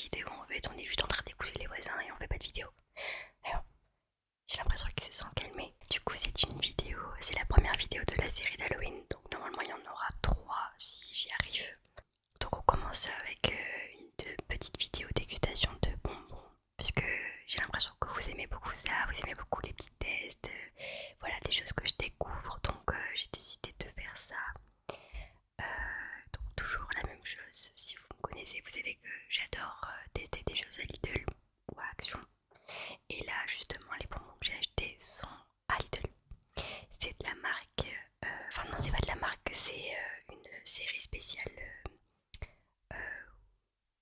vidéo en fait, on est juste en train d'écouter les voisins et on fait pas de vidéo. Alors, j'ai l'impression qu'ils se sont calmés. Du coup c'est une vidéo, c'est la première vidéo de la série d'Halloween, donc normalement il y en aura 3 si j'y arrive. Donc on commence avec une petite vidéo dégustation de bonbons, puisque j'ai l'impression que vous aimez beaucoup ça, vous aimez beaucoup les petits tests, voilà des choses que je découvre, donc j'ai décidé de faire ça. Donc toujours la même chose, si vous me connaissez, vous savez que j'adore tester des choses à Lidl ou à Action. Et là justement les bonbons que j'ai achetés sont à Lidl. C'est de la marque, enfin non c'est pas de la marque, c'est une série spéciale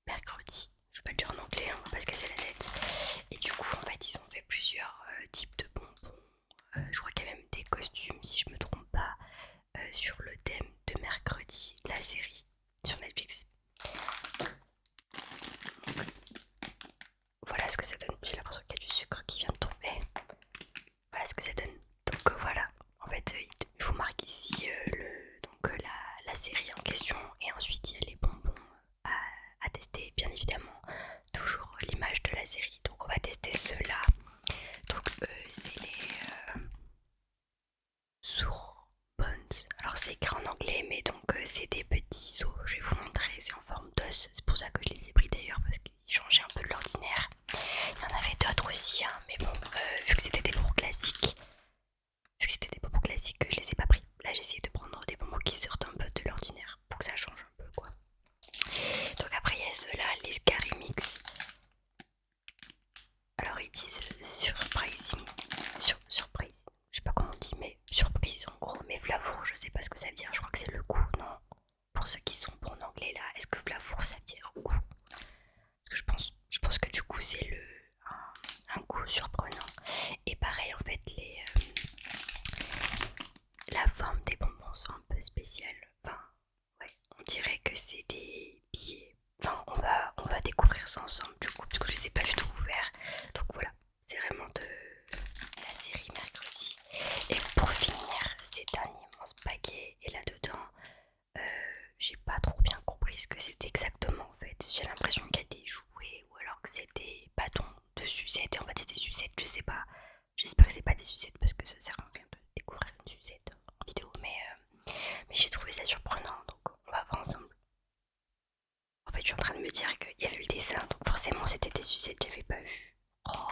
mercredi. Je vais pas le dire en anglais, on va pas se casser la tête. Et du coup en fait ils ont fait plusieurs types de bonbons. Je crois qu'il y a même des costumes si je me trompe pas sur le thème de mercredi de la série sur Netflix. Voilà ce que ça donne. J'ai l'impression qu'il y a du sucre qui vient de tomber. Voilà ce que ça donne. Donc voilà. En fait, il vous marque ici la série en question. Et ensuite, il y a les bonbons à tester. Bien évidemment, toujours l'image de la série. Donc on va tester ceux-là. Donc c'est les Sourbones. Alors c'est écrit en anglais, mais donc c'est des petits os. Je vais vous montrer. C'est en forme d'os. C'est pour ça que je les ai pris d'ailleurs, parce qu'ils changeaient un peu de l'ordinaire. Il y en avait d'autres aussi, hein, mais bon, vu que c'était des bonbons classiques, je les ai pas pris. Là, j'ai essayé de prendre des bonbons qui sortent un peu de l'ordinaire pour que ça change un peu, quoi. Donc après, il y a ceux-là, les Scary Mix. Alors, ils disent surprising, surprise. Je sais pas comment on dit, mais surprise en gros. Mais flavour, je sais pas ce que ça veut dire. Je crois que c'est le goût, non? Pour ceux qui sont bons en anglais, là, est-ce que flavour ça veut dire goût? Parce que je pense que du coup, c'est un goût surprenant. Et pareil, en fait, la forme des bonbons sont un peu spéciales. Enfin, ouais, on dirait que c'est des billets. Enfin, on va découvrir ça ensemble du coup, parce que je sais pas du tout où faire. Donc voilà, c'est vraiment de la série mercredi. Et pour finir, c'est un immense paquet. Et là-dedans, j'ai pas trop bien compris ce que c'était exactement en fait. J'ai l'impression qu'il y a des jouets ou alors que c'est des bâtons de sucettes. Et en fait, c'est des sucettes, je sais pas. J'espère que c'est pas des sucettes parce que ça sert à rien de découvrir une sucette en vidéo. Mais j'ai trouvé ça surprenant, donc on va voir ensemble. En fait, je suis en train de me dire qu'il y avait le dessin, donc forcément c'était des sucettes, j'avais pas vu. Oh,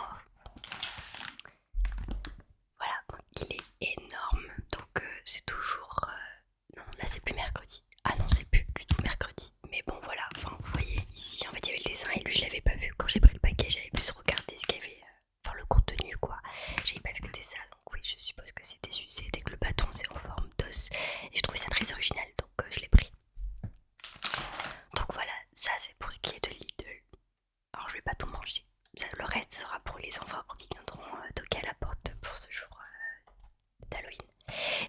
voilà, donc il est énorme. Donc c'est toujours. Non, là c'est plus mercredi. Ah non, c'est plus du tout mercredi. Mais bon, voilà, enfin, vous voyez ici, en fait, il y avait le dessin et lui, je l'avais pas vu. Quand j'ai pris le paquet, j'avais plus regardé ce qu'il y avait. Enfin, le contenu, quoi. J'avais pas vu que c'était ça, donc oui, je suppose que c'était sucette et que le bâton c'est en forme d'os. Et je trouvais ça très original, donc je l'ai pris. Donc voilà, ça c'est pour ce qui est de Lidl. Alors je vais pas tout manger. Ça, le reste sera pour les enfants quand ils viendront toquer à la porte pour ce jour d'Halloween.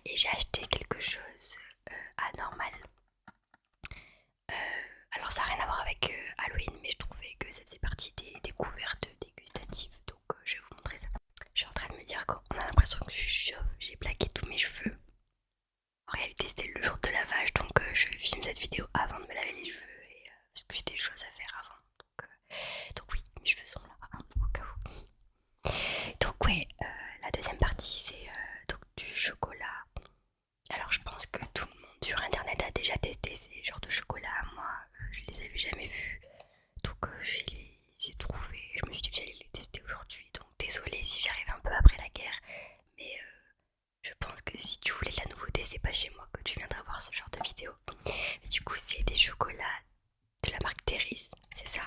Et j'ai acheté quelque chose anormal. Alors ça n'a rien à voir avec Halloween, mais je trouvais que ça faisait partie des découvertes dégustatives. Donc je vais vous montrer ça. Je suis en train de me dire qu'on a l'impression que je suis chauve. J'ai plaqué tous mes cheveux. En réalité c'était le jour de lavage, donc je filme cette vidéo avant de me laver les cheveux. Et, parce que j'ai des choses à faire avant. Donc oui, mes cheveux sont là, hein, au cas où. Donc ouais, la deuxième partie c'est donc du chocolat. Alors je pense que tout le monde sur internet a déjà testé ces genres de chocolat. Moi je les avais jamais vus. Donc je les ai trouvés. Je me suis dit que j'allais les tester aujourd'hui. Donc désolée si j'arrive un peu après la guerre. Mais je pense que si tu voulais de la nouveauté, c'est pas chez moi que tu viendras voir ce genre de vidéo. Mais du coup c'est des chocolats de la marque Terry's, c'est ça.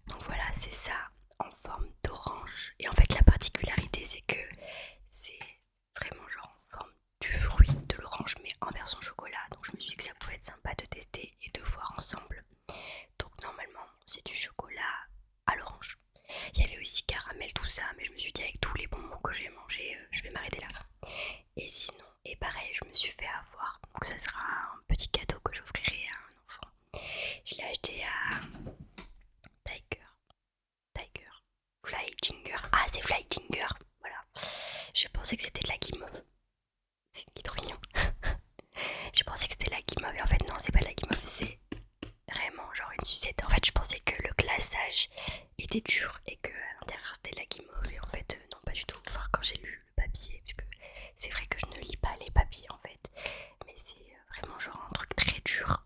Donc voilà, c'est ça en forme d'orange. Et en fait, la particularité, c'est que c'est vraiment genre en forme du fruit de l'orange, mais en version chocolat. Donc je me suis dit que ça pouvait être sympa de tester et de voir ensemble. Donc normalement, c'est du chocolat à l'orange. Il y avait aussi caramel, tout ça, mais je me suis dit avec tous les bonbons que j'ai mangés, je vais m'arrêter là. Et sinon, et pareil, je me suis fait avoir. Donc ça sera un petit cadeau que j'offrirai à un enfant. Je l'ai acheté à Tiger. Tiger. Fly Ginger. Ah, c'est Fly Ginger. Voilà. Je pensais que c'était de la guimauve. C'est trop mignon. Je pensais que c'était de la guimauve. Et en fait, non, c'est pas de la guimauve. C'est vraiment genre une sucette. En fait, je pensais que le glaçage l'emballage était dur et que à l'intérieur c'était de la guimauve et en fait non pas du tout. Enfin quand j'ai lu le papier, parce que c'est vrai que je ne lis pas les papiers en fait, mais c'est vraiment genre un truc très dur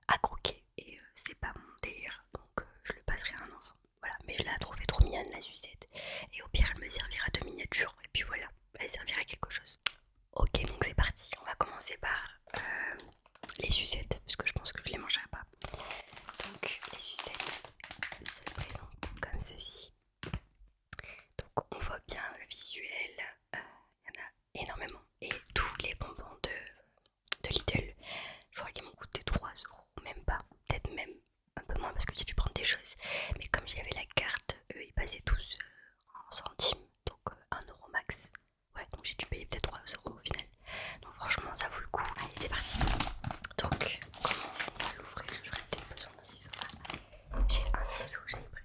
à croquer et c'est pas mon délire, donc je le passerai à un enfant. Voilà, mais je la trouvais trop mignonne la sucette et au pire elle me servira de miniature et puis voilà, elle servira à quelque chose. Ok, donc c'est parti, on va commencer par les sucettes parce que je pense que je les mangerai pas. Donc les sucettes, ça se présente comme ceci. Donc on voit bien le visuel, il y en a énormément et tous les bonbons de Lidl, je crois qu'ils m'ont coûté 3 euros, même pas, peut-être même un peu moins parce que j'ai dû prendre des choses, mais comme j'avais la carte, ils passaient tous en centimes, donc 1 euro max. Ouais, donc j'ai dû payer peut-être 3 euros au final. Donc franchement ça vaut le coup. Allez c'est parti. Donc comment on va l'ouvrir? J'aurais peut-être besoin d'un ciseau. J'ai un ciseau, je l'ai pris.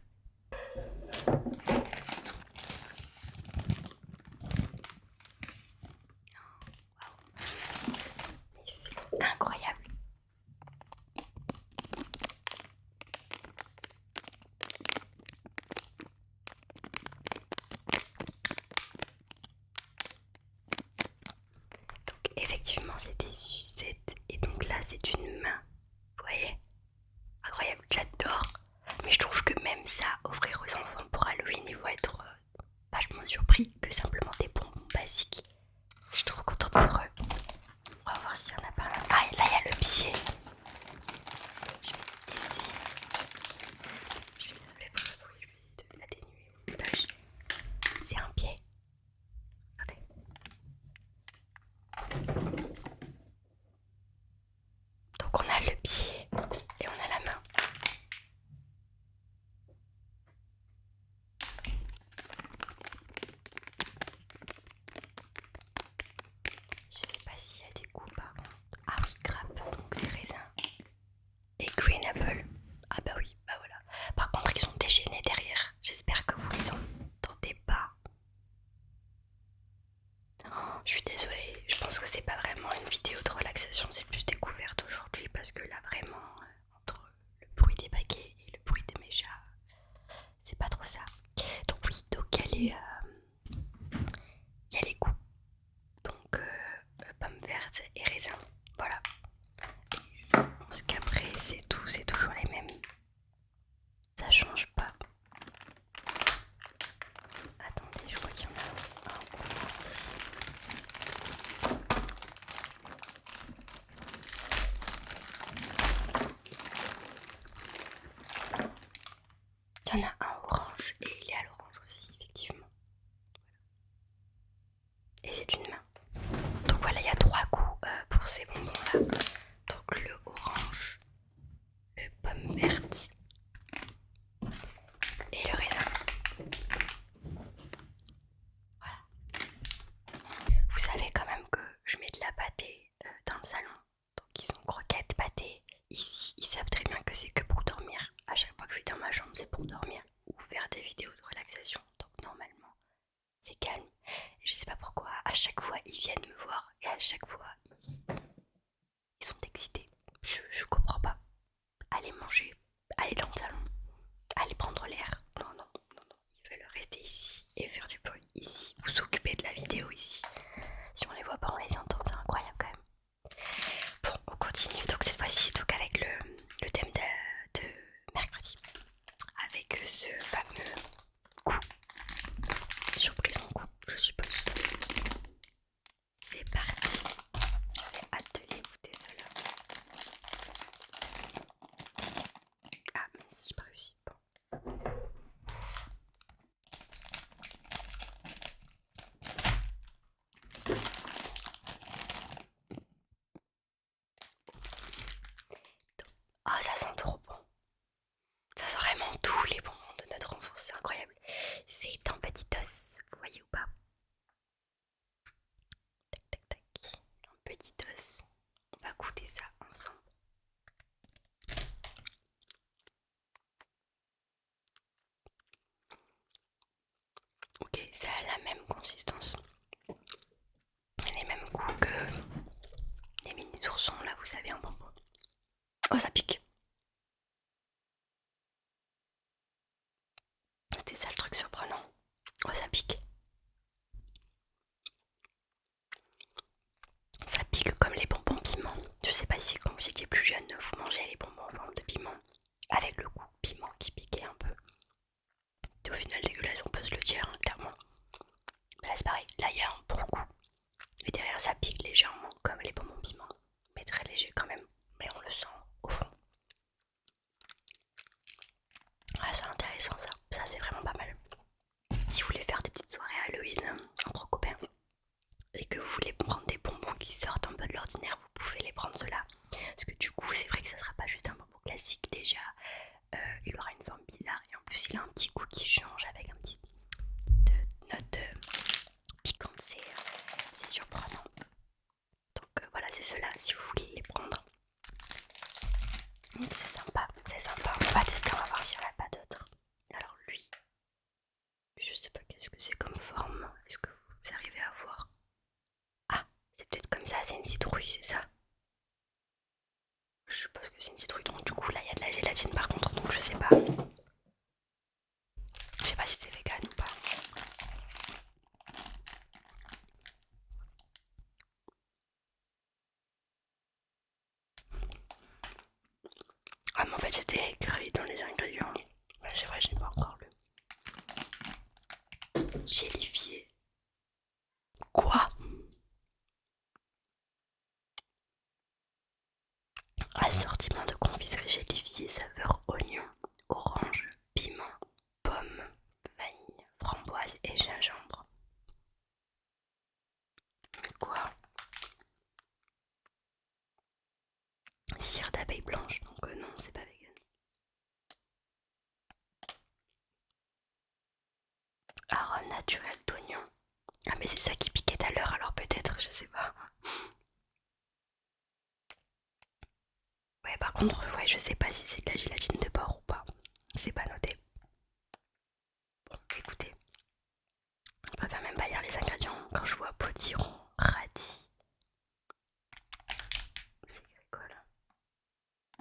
Mais c'est incroyable. Donc effectivement c'est des sucettes et donc là c'est une main. Vous voyez? Incroyable, j'adore. Mais je trouve que même ça, offrir aux enfants pour Halloween, ils vont être vachement surpris que simplement des bonbons basiques. Je suis trop contente pour eux. On va voir s'il y en a pas. Ah, et là il y a le pied. Je vais essayer. Je suis désolée pour le bruit, je vais essayer de l'atténuer au montage. C'est un pied. Regardez. Donc on a le pied et on a la main. Je sais pas s'il y a des goûts par contre. Ah oui, grappe, donc c'est raisin. Et green apple. Ah bah oui, bah voilà. Par contre ils sont déchaînés derrière. J'espère que vous les entendez pas. Oh, je suis désolée, je pense que c'est pas vraiment une vidéo de relaxation, c'est plus découverte aujourd'hui parce que là vraiment entre le bruit des baguets et le bruit de mes chats, c'est pas trop ça. Donc oui, donc il y a les goûts. Donc pommes vertes et raisin. Voilà. Je pense qu'après c'est tout, c'est toujours les mêmes. Ça change pas. Attendez, je crois qu'il y en a un orange. Il y en a un orange et il est à l'orange aussi, effectivement. Et c'est une main. Donc voilà, il y a 3 goûts pour ces bonbons-là. Donc le orange, le pomme verte et le raisin. Voilà. Vous savez quand même que je mets de la pâtée dans le salon. Donc ils ont croquettes, pâtée. Ici, ils savent très bien que c'est que pour dormir. À chaque fois que je suis dans ma chambre, c'est pour dormir ou faire des vidéos de relaxation. Donc normalement, c'est calme. Et je sais pas pourquoi, à chaque fois, ils viennent me voir et à chaque fois, ils sont excités. Je comprends pas. Allez manger, allez dans le salon, allez prendre l'air. Non, non, non, non. Ils veulent rester ici et faire du bruit ici. Vous s'occuper de la vidéo ici. Si on les voit pas, on les entend. C'est incroyable quand même. Bon, on continue. Donc cette fois-ci, donc avec le thème de mercredi. Avec ce fameux coup. Surprise en coup, je suppose. C'est parti. J'avais hâte de l'écouter cela. Ah mince, j'ai pas réussi. Bon. Ah, ça sent trop bon. Ça sent vraiment tous les bonbons de notre enfance, c'est incroyable. C'est un petit os, vous voyez ou pas? Tac, tac, tac. Un petit os. On va goûter ça ensemble. Ok, ça a la même consistance. Les mêmes goûts que les mini oursons là, vous savez, en bonbon. Oh, ça pique. sans ça. Ça c'est vraiment pas mal. Si vous voulez faire des petites soirées Halloween entre copains et que vous voulez prendre des bonbons qui sortent un peu de l'ordinaire, vous pouvez les prendre ceux-là. Parce que du coup c'est vrai que ça sera pas juste un bonbon classique déjà. Il aura une forme bizarre et en plus il a un petit goût qui change avec un petit note piquante, c'est surprenant. Donc voilà, c'est ceux-là si vous voulez les prendre. C'est sympa, c'est sympa. On va tester, on va voir s'il n'y en a pas d'autres. Alors lui, je sais pas qu'est-ce que c'est comme forme. Est-ce que vous arrivez à voir? Ah, c'est peut-être comme ça, c'est une citrouille, c'est ça? Je suppose que c'est une citrouille, donc du coup là il y a de la gélatine par contre, donc je sais pas. Je sais pas si c'est vegan ou pas. Ah mais en fait c'était écrit dans les ingrédients. Ouais, c'est vrai, je n'ai pas encore lu. Gélifié. Quoi? Assortiment de confiserie gélifiée saveur oignon, orange, piment, pomme, vanille, framboise et gingembre. Mais quoi? Cire d'abeille blanche, donc non, c'est pas vegan. Arôme naturel d'oignon. Ah mais c'est ça qui piquait tout à l'heure, alors peut-être, je sais pas. Ouais, par contre, ouais, je sais pas si c'est de la gélatine de porc ou pas. C'est pas noté. Bon, écoutez, je préfère même pas lire les ingrédients. Quand je vois potiron, radis, c'est agricole.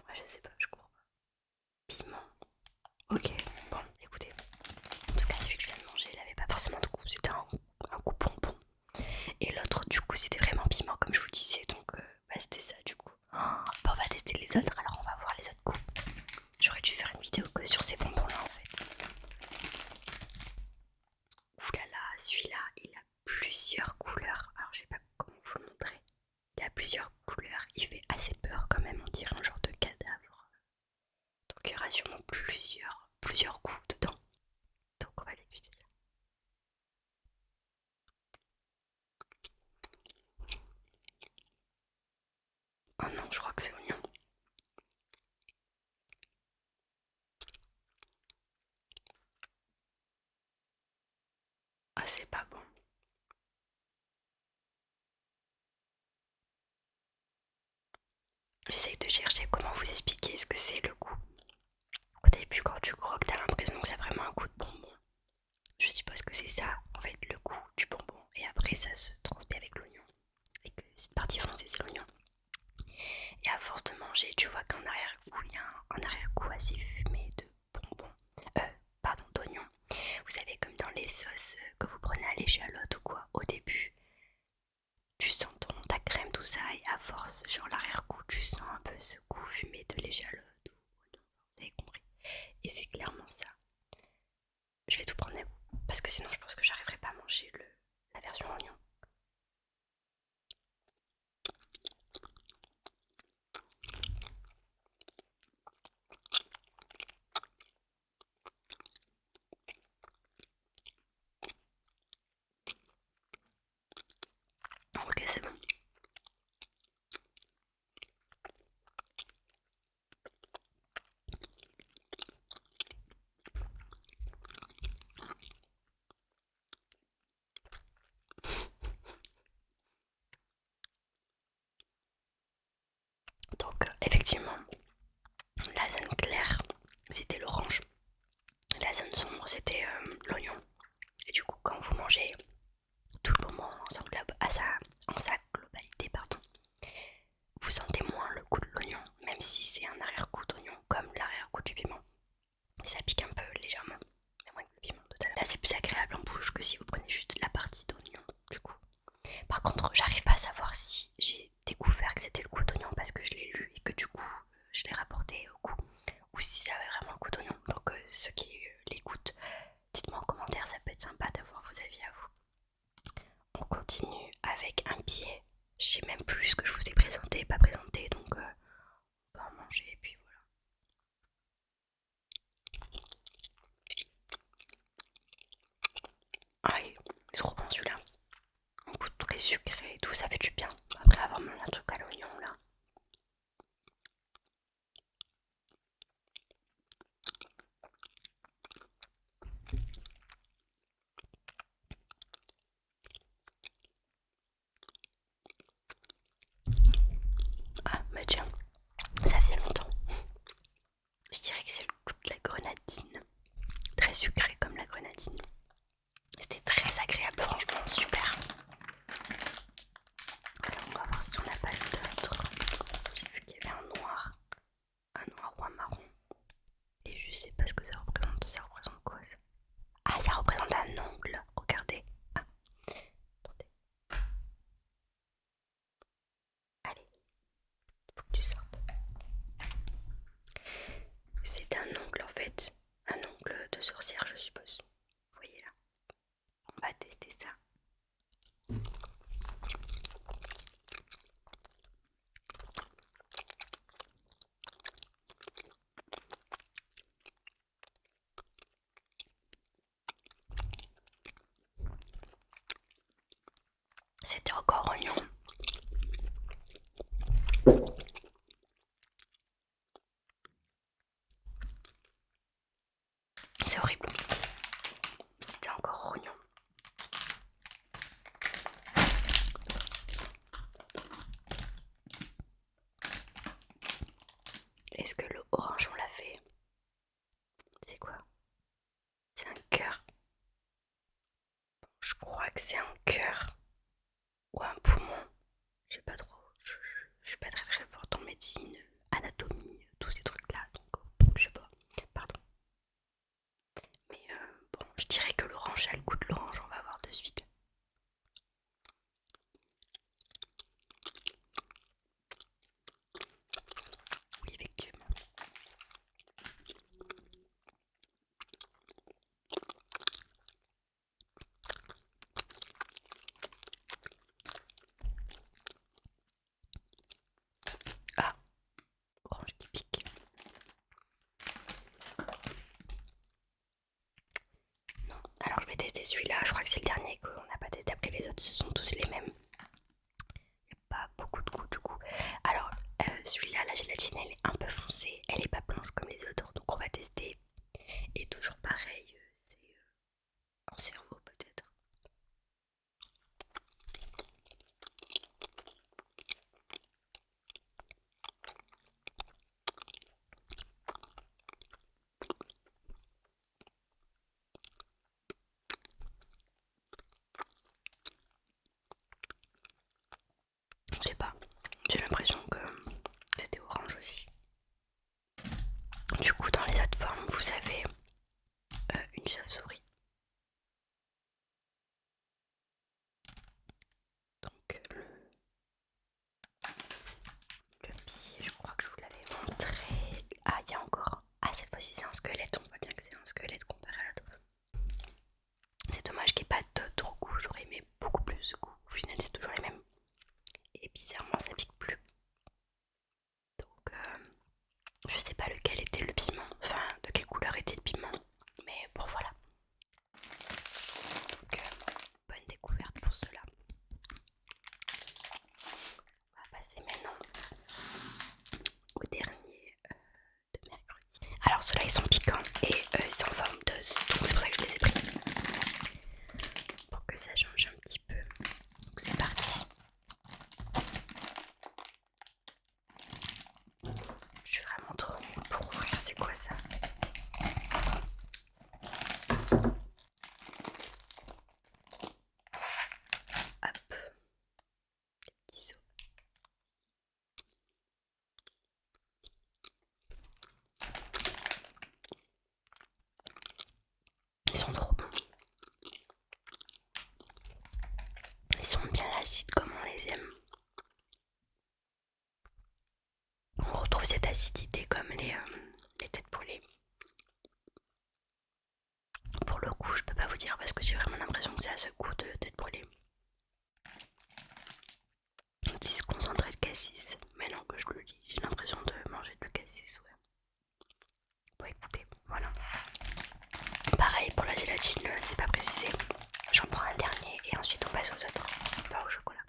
Ouais, je sais pas, je cours pas. Piment. Ok, bon, écoutez. En tout cas, celui que je viens de manger, il avait pas forcément de goût. C'était un goût bonbon. Et l'autre, du coup, c'était vraiment piment, comme je vous disais. Donc, bah, c'était ça, du coup. Bah, on va tester les autres, alors on va voir les autres goûts. J'aurais dû faire une vidéo que sur ces bonbons-là, en fait. Ouh là là, celui-là, il a plusieurs couleurs. Alors, je sais pas comment vous le montrer. Il a plusieurs couleurs. Il fait assez peur quand même. On dirait un genre de cadavre. Donc, il y aura sûrement plusieurs goûts dedans. Donc, on va déguster ça. Oh non, je crois que c'est oignon. Ah, c'est pas bon. J'essaye de chercher comment vous expliquer ce que c'est le goût. Au début, quand tu croques, t'as l'impression que ça a vraiment un goût de bonbon. Je suppose que c'est ça, en fait, le goût du bonbon. Et après, ça se transmet avec l'oignon. Et que cette partie foncée, c'est l'oignon. Et à force de manger, tu vois qu'en arrière-goût, il y a un arrière-goût assez fumé de bonbons. Pardon, d'oignon. Vous savez, comme dans les sauces que vous prenez à l'échalote ou quoi, au début, tu sens ta crème, tout ça, et à force, genre l'arrière-goût, tu sens un peu ce goût fumé de l'échalote. Vous avez compris. Et c'est clairement ça. Je vais tout prendre à vous. Parce que sinon, je pense que j'arriverai pas à manger la version oignon. Ok, c'est bon. Donc, effectivement, la zone claire, c'était l'orange. La zone sombre, c'était l'oignon. Et du coup, quand vous mangez tout le moment en sa globalité, pardon, vous sentez moins le goût de l'oignon, même si c'est un arrière-goût d'oignon, comme l'arrière-goût du piment. Et ça pique un peu légèrement, mais moins que le piment total. Là, c'est plus agréable en bouche que si vous prenez juste la partie d'oignon, du coup. Par contre, j'arrive pas à savoir si j'ai découvert que c'était le goût d'oignon parce que je l'ai lu et que du coup, je l'ai rapporté au goût, ou si ça avait vraiment un goût d'oignon. Donc, ceux qui l'écoutent, dites-moi en commentaire, ça peut être sympa d'avoir vos avis à vous. On continue avec un pied. Je sais même plus ce que je vous ai présenté, pas présenté, donc on va en manger et puis voilà. sucré et tout, ça fait du bien. Après avoir mangé un truc à l'oignon là. Ah bah tiens, ça faisait longtemps. Je dirais que c'est le goût de la grenadine. Très sucré comme la grenadine. C'était très agréable, franchement, super. Alors on va voir si on n'a pas d'autres. J'ai vu qu'il y avait un noir ou un marron. Et je sais pas ce que ça représente. Ça représente quoi ça? Ah, ça représente un ongle. Regardez. Ah, attendez. Allez, faut que tu sortes. C'est un ongle en fait. Un ongle de sorcière, je suppose. Vous voyez là. On va tester ça. C'était encore oignon. C'est horrible. C'était encore oignon. Est-ce que le orange on l'a fait? C'est quoi? C'est un cœur. Je crois que c'est un cœur. Ou un poumon. Je sais pas trop. Je suis pas très forte en médecine, anatomie, tous ces trucs là. Donc je sais pas. Pardon. Mais bon, je dirais que l'orange a le goût de l'orange. On va voir de suite. Oui, effectivement. Ah, orange qui pique. Non, alors je vais tester celui-là. Je crois que c'est le dernier qu'on n'a pas testé. Après les autres, ce sont tous les mêmes. Il n'y a pas beaucoup de goût du coup. Alors celui-là, la gélatine, elle est un peu foncée. Elle est pas blanche comme les autres. Donc on va tester. Et toujours pareil, c'est en cerveau peut-être. Je sais pas, j'ai l'impression que c'était orange aussi. Du coup, dans les autres formes, vous avez une chauve-souris. Donc le pied, je crois que je vous l'avais montré. Ah, il y a encore. Ah, cette fois-ci c'est un squelette. On voit bien que c'est un squelette comparé à l'autre. C'est dommage qu'il n'y ait pas d'autres goûts. J'aurais aimé beaucoup plus de goûts. Au final, c'est toujours les mêmes. Et bizarrement, ça pique plus. Donc, je sais pas lequel était le piment. Enfin, de quelle couleur était le piment. Mais bon, voilà. Donc, bonne découverte pour cela. On va passer maintenant au dernier de mercredi. Alors ceux-là ils sont piquants et ils sont en forme d'os, donc c'est pour ça que je les ai pris. Pour que ça change un petit peu. Donc c'est parti. Je suis vraiment trop nulle pour ouvrir, c'est quoi ça? Hop. Petits os. Ils sont trop bons. Ils sont bien acides comme on les aime. On retrouve cette acidité comme les têtes brûlées. Pour le coup, je peux pas vous dire parce que j'ai vraiment l'impression que c'est à ce goût de tête brûlée. On dit se concentrer de cassis. Maintenant que je le dis, j'ai l'impression de manger du cassis, ouais. Bon, écoutez, voilà. Pareil pour la gélatine, c'est pas précisé. J'en prends un dernier et ensuite on passe aux autres. Enfin, au chocolat.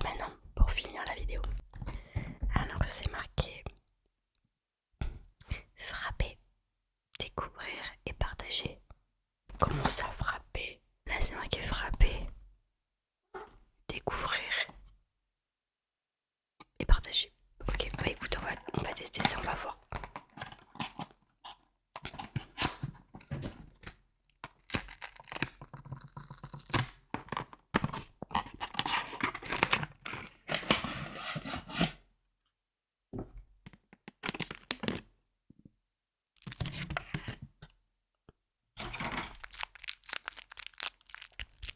maintenant, pour finir la vidéo, alors c'est marqué frapper, découvrir et partager. Comment ça frapper? Là c'est marqué frapper, découvrir et partager. Ok, bah écoute, on va tester ça, on va voir.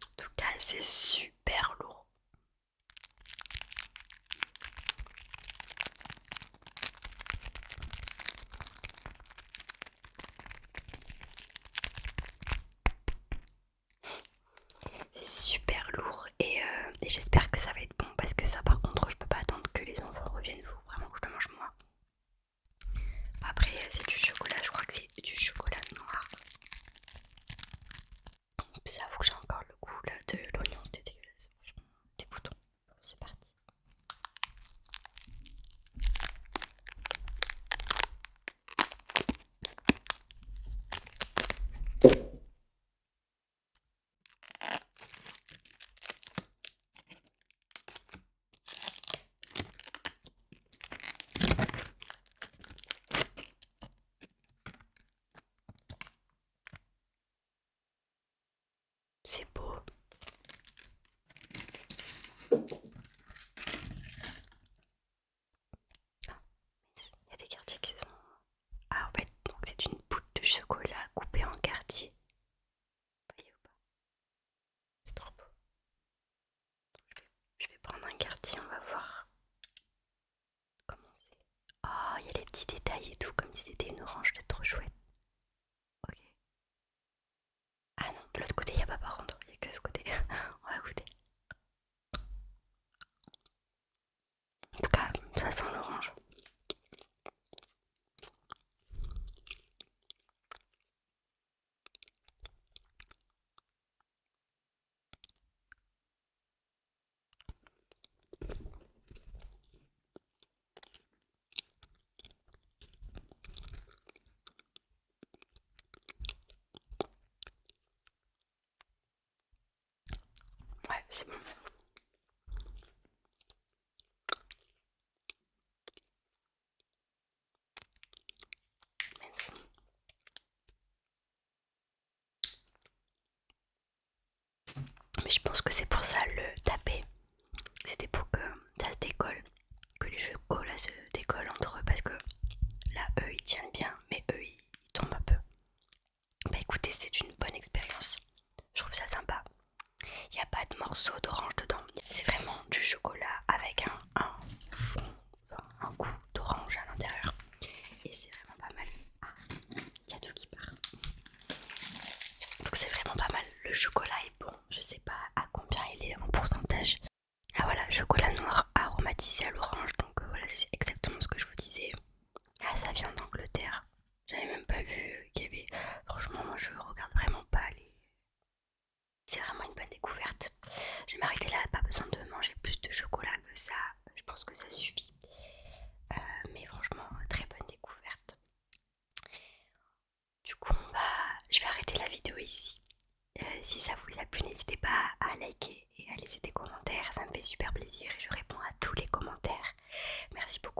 En tout cas, c'est super lourd. C'est super lourd et j'espère que ça va être bon parce que ça par contre je peux pas attendre que les enfants reviennent, faut vraiment que je le mange moi. Après c'est du chocolat, je crois que c'est du chocolat noir. Ça avoue que j'ai encore le goût là de l'oignon, c'était dégueulasse, franchement dégoûtant. Bon, c'est parti. C'est beau. Ah, il y a des quartiers qui se sont... Ah en fait, donc c'est une boule de chocolat coupée en quartiers. Vous voyez ou pas? C'est trop beau. Je vais prendre un quartier, on va voir comment c'est. Oh, il y a les petits détails et tout, comme si c'était une orange, c'est trop chouette. Ok. Ah non, de l'autre côté, il n'y a pas par contre, il n'y a que ce côté. On va goûter. En tout cas, ça sent l'orange. Ouais, c'est bon. Merci. Mais je pense que c'est pour ça le taper. C'était pour que ça se décolle, que les chocolats se décollent entre eux parce que là, eux ils tiennent bien, mais eux ils tombent un peu. Bah écoutez, c'est une bonne expérience. Je trouve ça sympa. Il n'y a pas de morceaux d'orange dedans. C'est vraiment du chocolat avec un fond, enfin, un goût d'orange à l'intérieur. Et c'est vraiment pas mal. Ah, il y a tout qui part. Donc c'est vraiment pas mal. Le chocolat est bon. Je sais pas à combien il est en pourcentage. Ah voilà, chocolat noir aromatisé à l'orange. Donc voilà, c'est exactement ce que je vous disais. Ah, ça vient d'Angleterre. J'avais même pas vu qu'il y avait... Franchement, moi je regarde vraiment pas les... C'est vraiment une bonne découverte. Je vais m'arrêter là, pas besoin de manger plus de chocolat que ça. Je pense que ça suffit. Mais franchement, très bonne découverte. Du coup, je vais arrêter la vidéo ici. Si ça vous a plu, n'hésitez pas à liker et à laisser des commentaires. Ça me fait super plaisir et je réponds à tous les commentaires. Merci beaucoup